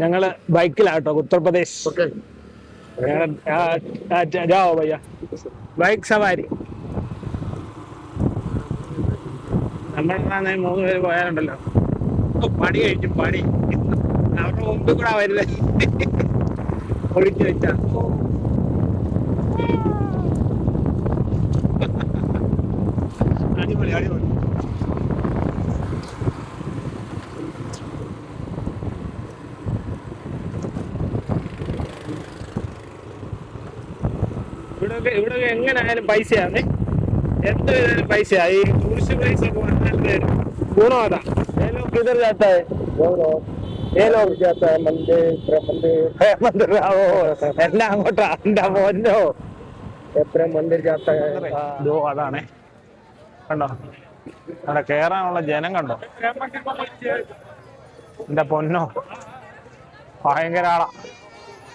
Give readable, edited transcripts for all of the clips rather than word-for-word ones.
ഞങ്ങള് ബൈക്കിലാട്ടോ Uttar Pradesh. Joao ഭയ്യ bike സവാരി. നമ്മളാണെങ്കിൽ 3 പേര് പോയാലുണ്ടല്ലോ പണി കഴിക്കും. പണി അവരുടെ മുമ്പിൽ കൂടെ വരുന്നത് ഒളിച്ചു വെച്ചാ. അടിപൊളി അടിപൊളി. ഇവിടെ എങ്ങനെയായാലും പൈസയാണ്, എന്ത് ചെയ്താലും പൈസയാ. ഈ ടൂറിസ്റ്റ് പ്ലേസ് ഒക്കെ വന്നാൽ ഗുണം അതാ. किधर जाता है? ये लोग जाता है मंदिर എല്ലാം അങ്ങോട്ടാ. എന്റെ പൊന്നോ, मंदिर जाता है. ഇതോ അതാണേ, കണ്ടോ അവിടെ കേറാനുള്ള ജനം കണ്ടോ. എന്റെ പൊന്നോ ഭയങ്കര ആളാ.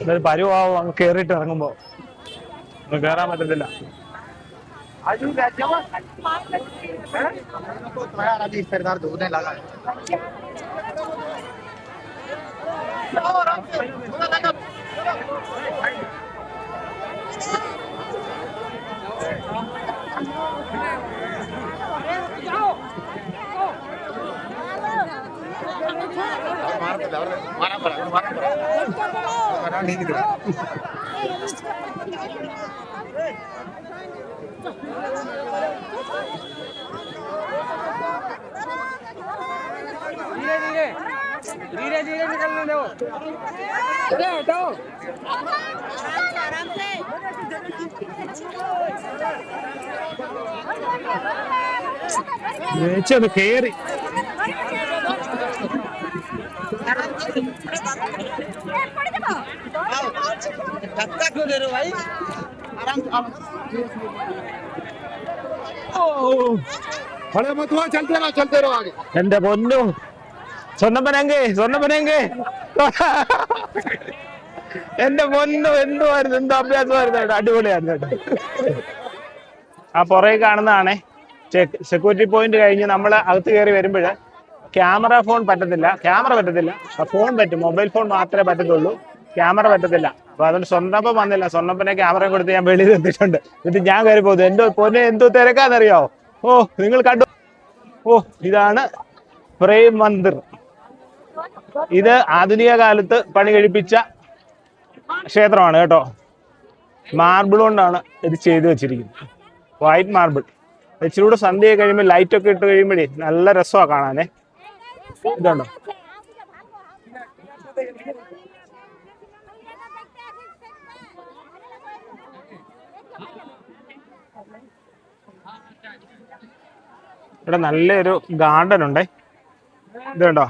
ഇതൊരു പരുവാവും അങ്ങ് കേറിയിട്ട് ഇറങ്ങുമ്പോ. കേറാൻ പറ്റത്തില്ല. धीरे धीरे निकलने दो. हटो आराम से. चलो केरी धक्का क्यों दे रहे हो भाई? आराम से. खड़े मत हुआ, चलते रहो आगे. എന്റെ പൊന്നു സ്വർണ്ണപ്പനങ്കേ എന്റെ പൊന്നു എന്തുവായിരുന്നു, എന്തോ അഭ്യാസമായിരുന്നു കേട്ടോ. അടിപൊളിയായിരുന്നു കേട്ടോ. ആ പുറകെ കാണുന്നതാണേ സെക്യൂരിറ്റി പോയിന്റ്. കഴിഞ്ഞ് നമ്മൾ അകത്ത് കയറി വരുമ്പോൾ ക്യാമറ പറ്റത്തില്ല. ഫോൺ പറ്റും, മൊബൈൽ ഫോൺ മാത്രമേ പറ്റത്തുള്ളൂ, ക്യാമറ പറ്റത്തില്ല. അപ്പൊ അതുകൊണ്ട് സ്വർണ്ണപ്പം വന്നില്ല. സ്വർണ്ണപ്പനെ ക്യാമറയും കൊടുത്ത് ഞാൻ വെളിയിൽ എത്തിയിട്ടുണ്ട്. എന്നിട്ട് ഞാൻ കയറി പോകുന്നു. എന്തോ പൊന്നെ എന്തോ തിരക്കാന്നറിയോ. ഓ നിങ്ങൾ കണ്ടു. ഓ ഇതാണ് പ്രേം മന്ദിർ. ഇത് ആധുനിക കാലത്ത് പണി കഴിപ്പിച്ച ക്ഷേത്രമാണ് കേട്ടോ. മാർബിൾ കൊണ്ടാണ് ഇത് ചെയ്തു വെച്ചിരിക്കുന്നത്, വൈറ്റ് മാർബിൾ. ഇച്ചിരൂടെ സന്ധ്യ കഴിയുമ്പോൾ ലൈറ്റ് ഒക്കെ ഇട്ട് കഴിയുമ്പോഴേ നല്ല രസമാണ് കാണാനേ. ഇതുണ്ടോ ഇവിടെ നല്ലൊരു ഗാർഡൻ ഉണ്ടേ. ഇത് കണ്ടോ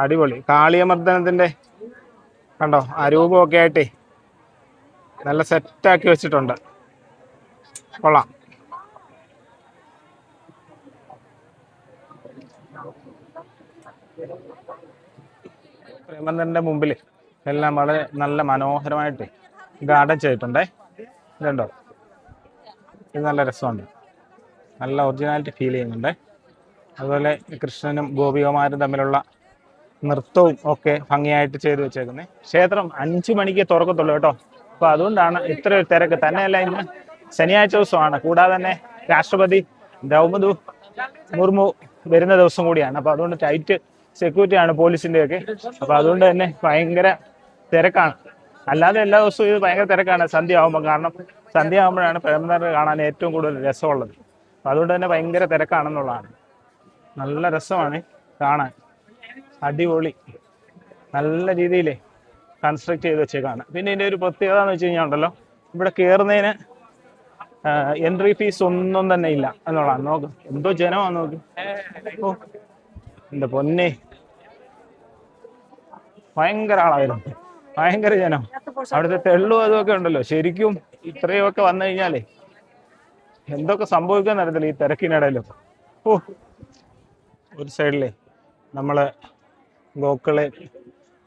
അടിപൊളി. കാളിയമർദ്ദനത്തിന്റെ കണ്ടോ അരൂപമൊക്കെ ആയിട്ടേ നല്ല സെറ്റാക്കി വെച്ചിട്ടുണ്ട്. കൊള്ളാം. പ്രേമചന്ദ്രന്റെ മുമ്പിൽ എല്ലാം വളരെ നല്ല മനോഹരമായിട്ട് ഗാർഡൻ ചെയ്തിട്ടുണ്ടേ. ഇതുണ്ടോ, ഇത് നല്ല രസമുണ്ട്, നല്ല ഒറിജിനാലിറ്റി ഫീൽ ചെയ്യുന്നുണ്ട്. അതുപോലെ കൃഷ്ണനും ഗോപികമാരും തമ്മിലുള്ള നൃത്തവും ഒക്കെ ഭംഗിയായിട്ട് ചെയ്തു വെച്ചേക്കുന്നത്. ക്ഷേത്രം 5 മണിക്ക് തുറക്കത്തുള്ളൂ കേട്ടോ. അപ്പൊ അതുകൊണ്ടാണ് ഇത്രയൊരു തിരക്ക്. തന്നെയല്ല ഇന്ന് ശനിയാഴ്ച ദിവസമാണ്. കൂടാതെ തന്നെ രാഷ്ട്രപതി ദ്രൗപദി മുർമു വരുന്ന ദിവസം കൂടിയാണ്. അപ്പൊ അതുകൊണ്ട് ടൈറ്റ് സെക്യൂരിറ്റിയാണ് പോലീസിന്റെ ഒക്കെ. അപ്പൊ അതുകൊണ്ട് തന്നെ ഭയങ്കര തിരക്കാണ്. അല്ലാതെ എല്ലാ ദിവസവും ഇത് ഭയങ്കര തിരക്കാണ് സന്ധ്യ ആകുമ്പോൾ. കാരണം സന്ധ്യ ആകുമ്പോഴാണ് പ്രേമചന്ദ്രൻ കാണാൻ ഏറ്റവും കൂടുതൽ രസമുള്ളത്. അപ്പൊ അതുകൊണ്ട് തന്നെ ഭയങ്കര തിരക്കാണെന്നുള്ളതാണ്. നല്ല രസമാണ് കാണാൻ, അടിപൊളി. നല്ല രീതിയിൽ കൺസ്ട്രക്ട് ചെയ്ത് വെച്ചേക്കാണ്. പിന്നെ ഇതിൻ്റെ ഒരു പ്രത്യേകത എന്ന് വെച്ച് കഴിഞ്ഞാൽ ഉണ്ടല്ലോ, ഇവിടെ കയറുന്നതിന് എൻട്രി ഫീസ് ഒന്നും തന്നെ ഇല്ല എന്നുള്ളതാണ്. നോക്ക് എന്തോ ജനമാണ്, നോക്ക്. ഓ എന്താ പൊന്നെ, ഭയങ്കര ആളായിരുന്നു, ഭയങ്കര ജനം. അവിടുത്തെ തെള്ളും അതൊക്കെ ഉണ്ടല്ലോ. ശരിക്കും ഇത്രയൊക്കെ വന്നു കഴിഞ്ഞാലേ എന്തൊക്കെ സംഭവിക്കാൻ അറിയത്തില്ല ഈ തിരക്കിനിടയിലും. ഓ ഒരു സൈഡിലേ നമ്മള് ഗോക്കളെ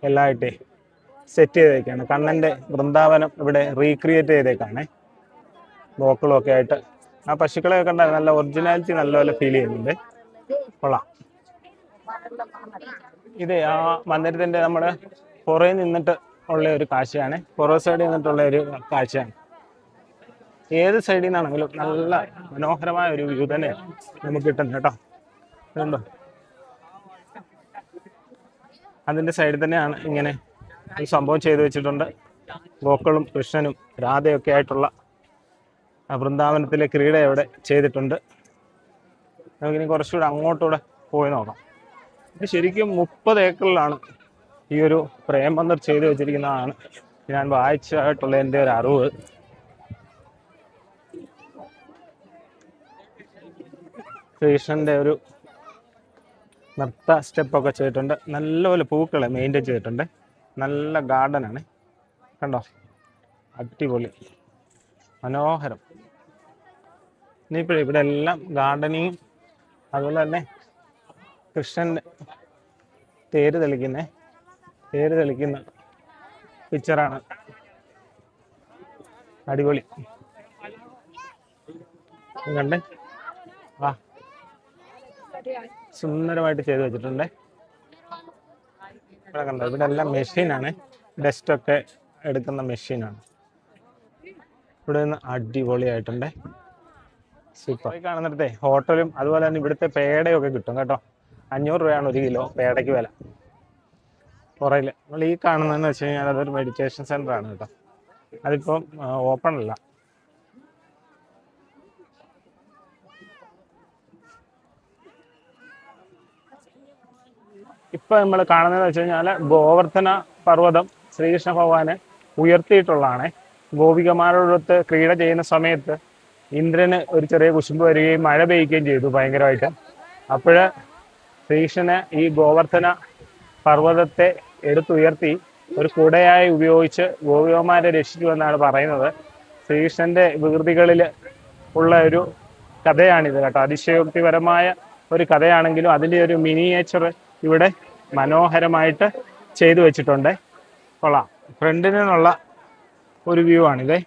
എല്ലായിട്ടേ സെറ്റ് ചെയ്തേക്കാണ്. കണ്ണന്റെ വൃന്ദാവനം ഇവിടെ റീക്രിയേറ്റ് ചെയ്തേക്കാണേ. ഗോക്കളും ഒക്കെ ആയിട്ട് ആ പശുക്കളെയൊക്കെ കണ്ടാൽ നല്ല ഒറിജിനാലിറ്റി നല്ലപോലെ ഫീൽ ചെയ്യുന്നുണ്ട്. കൊള്ളാം. ഇത് ആ മന്ദിരത്തിൻ്റെ നമ്മുടെ പുറകിൽ നിന്നിട്ട് ഉള്ള ഒരു കാഴ്ചയാണ്, പുറകു സൈഡിൽ നിന്നിട്ടുള്ള ഒരു കാഴ്ചയാണ്. ഏത് സൈഡിൽ നിന്നാണെങ്കിലും നല്ല മനോഹരമായ ഒരു വ്യൂ തന്നെ നമുക്ക് കിട്ടുന്നത് കേട്ടോ. അതുകൊണ്ടോ അതിൻ്റെ സൈഡിൽ തന്നെയാണ് ഇങ്ങനെ ഒരു സംഭവം ചെയ്തു വെച്ചിട്ടുണ്ട്. ഗോക്കളും കൃഷ്ണനും രാധയൊക്കെ ആയിട്ടുള്ള വൃന്ദാവനത്തിലെ ക്രീഡ ഇവിടെ ചെയ്തിട്ടുണ്ട്. നമുക്കിനി കുറച്ചുകൂടെ അങ്ങോട്ടൂടെ പോയി നോക്കാം. ഇത് ശരിക്കും 30 ഏക്കറിലാണ് ഈ ഒരു പ്രേം മന്ദിർ ചെയ്തു വെച്ചിരിക്കുന്നതാണ് ഞാൻ വായിച്ചതായിട്ടുള്ള എൻ്റെ ഒരു അറിവ്. കൃഷ്ണൻ്റെ ഒരു നൃത്ത സ്റ്റെപ്പൊക്കെ ചെയ്തിട്ടുണ്ട്. നല്ലപോലെ പൂക്കളെ മെയിൻറ്റെയിൻ ചെയ്തിട്ടുണ്ട്. നല്ല ഗാർഡനാണ് കണ്ടോ, അടിപൊളി മനോഹരം. ഇനിയിപ്പോഴും ഇവിടെ എല്ലാം ഗാർഡനിങ്ങും അതുപോലെ തന്നെ കൃഷ്ണൻ്റെ തേര് തെളിക്കുന്ന പിക്ചറാണ്. അടിപൊളി കണ്ടേ, ആ സുന്ദരമായിട്ട് ചെയ്തു വെച്ചിട്ടുണ്ട്. ഇവിടെ കണ്ടോ, ഇവിടെ എല്ലാം മെഷീനാണ്, ഡസ്റ്റൊക്കെ എടുക്കുന്ന മെഷീനാണ്. ഇവിടെ നിന്ന് അടിപൊളിയായിട്ടുണ്ട്, സൂപ്പർ. കാണുന്നിടത്തെ ഹോട്ടലും അതുപോലെ തന്നെ ഇവിടുത്തെ പേടയൊക്കെ കിട്ടും കേട്ടോ. 500 രൂപയാണ് 1 കിലോ പേടയ്ക്ക് വില. പുറയിൽ നമ്മൾ ഈ കാണുന്നതെന്ന് വെച്ച് കഴിഞ്ഞാൽ അതൊരു മെഡിറ്റേഷൻ സെൻ്റർ ആണ് കേട്ടോ. അതിപ്പം ഓപ്പൺ അല്ല. ഇപ്പം നമ്മൾ കാണുന്നതെന്ന് വെച്ച് കഴിഞ്ഞാൽ ഗോവർദ്ധന പർവ്വതം ശ്രീകൃഷ്ണ ഭഗവാന് ഉയർത്തിയിട്ടുള്ളതാണ്. ഗോപികമാരോടൊത്ത് ക്രീഡ ചെയ്യുന്ന സമയത്ത് ഇന്ദ്രന് ഒരു ചെറിയ കുശുമ്പ് വരികയും മഴ പെയ്യുകയും ചെയ്തു ഭയങ്കരമായിട്ട്. അപ്പോൾ ശ്രീകൃഷ്ണന് ഈ ഗോവർദ്ധന പർവ്വതത്തെ എടുത്തുയർത്തി ഒരു കുടയായി ഉപയോഗിച്ച് ഗോപികമാരെ രക്ഷിച്ചു എന്നാണ് പറയുന്നത്. ശ്രീകൃഷ്ണന്റെ വികൃതികളിൽ ഉള്ള ഒരു കഥയാണിത് കേട്ടോ. അതിശയോക്തിപരമായ ഒരു കഥയാണെങ്കിലും അതിൻ്റെ ഒരു മിനിയേച്ചർ ഇവിടെ മനോഹരമായിട്ട് ചെയ്തു വെച്ചിട്ടുണ്ട്. കൊള്ളാം. ഫ്രണ്ടിൽ നിന്നുള്ള ഒരു വ്യൂ ആണിത്.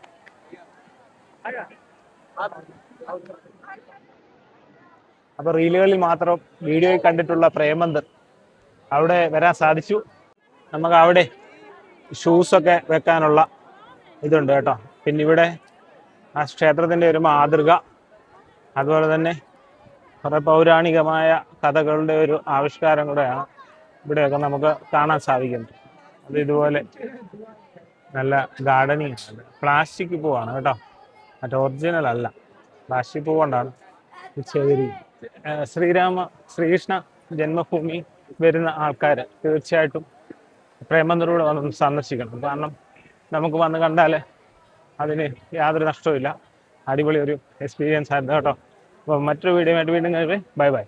അപ്പോൾ റീലുകളിൽ മാത്രം വീഡിയോയിൽ കണ്ടിട്ടുള്ള പ്രേം മന്ദിർ അവിടെ വരാൻ സാധിച്ചു. നമുക്ക് അവിടെ ഷൂസൊക്കെ വെക്കാനുള്ള ഇതുണ്ട് കേട്ടോ. പിന്നെ ഇവിടെ ആ ക്ഷേത്രത്തിൻ്റെ ഒരു മാതൃക, അതുപോലെ തന്നെ കുറേ പൗരാണികമായ കഥകളുടെ ഒരു ആവിഷ്കാരം കൂടെയാണ് ഇവിടെയൊക്കെ നമുക്ക് കാണാൻ സാധിക്കുന്നത്. അത് ഇതുപോലെ നല്ല ഗാർഡനിങ് ആണ്. പ്ലാസ്റ്റിക് പൂവാണ് കേട്ടോ, മറ്റേ ഒറിജിനൽ അല്ല, പ്ലാസ്റ്റിക് പൂ കൊണ്ടാണ് ചെയ്തിരിക്കുന്നത്. ശ്രീകൃഷ്ണ ജന്മഭൂമി വരുന്ന ആൾക്കാർ തീർച്ചയായിട്ടും പ്രേം മന്ദിറിലൂടെ വന്ന് സന്ദർശിക്കണം. കാരണം നമുക്ക് വന്ന് കണ്ടാൽ അതിന് യാതൊരു നഷ്ടവുമില്ല. അടിപൊളി ഒരു എക്സ്പീരിയൻസ് ആയിരുന്നു കേട്ടോ. അപ്പോൾ മറ്റൊരു വീഡിയോ ആയിട്ട് വീണ്ടും ബൈ ബൈ.